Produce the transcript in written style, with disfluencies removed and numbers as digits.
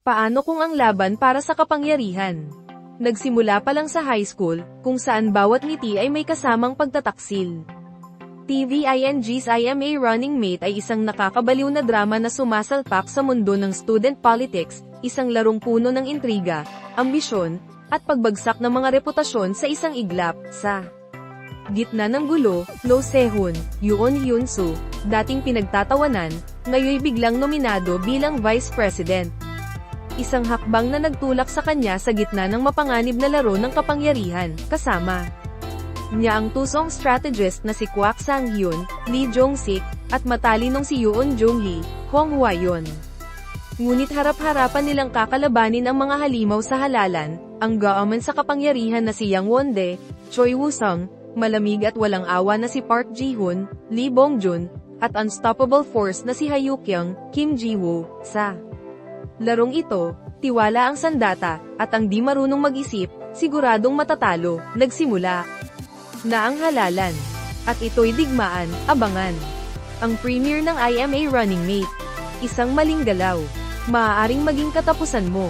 Paano kung ang laban para sa kapangyarihan? Nagsimula pa lang sa high school, kung saan bawat ngiti ay may kasamang pagtataksil. TVING's I Am a Running Mate ay isang nakakabaliw na drama na sumasalpak sa mundo ng student politics, isang larong puno ng intriga, ambisyon, at pagbagsak ng mga reputasyon sa isang iglap, sa gitna ng gulo, Ro Se-hoon, Yoon Hyun-soo, dating pinagtatawanan, ngayoy biglang nominado bilang Vice President. Isang hakbang na nagtulak sa kanya sa gitna ng mapanganib na laro ng kapangyarihan, kasama niya ang tusong strategist na si Kwak Sang-hyun, Lee Jong-sik, at matalinong si Yoon Jong-lee, Hong Hwa-yeon. Ngunit harap-harapan nilang kakalabanin ang mga halimaw sa halalan, ang gaaman sa kapangyarihan na si Yang Won-dae, Choi Woo-sung, malamig at walang awa na si Park Ji-hoon, Lee Bong-joon, at unstoppable force na si Hae-kyung, Kim Ji-woo, sa larong ito, tiwala ang sandata, at ang di marunong mag-isip, siguradong matatalo, nagsimula na ang halalan. At ito'y digmaan, abangan. Ang premiere ng I Am a Running Mate. Isang maling galaw. Maaaring maging katapusan mo.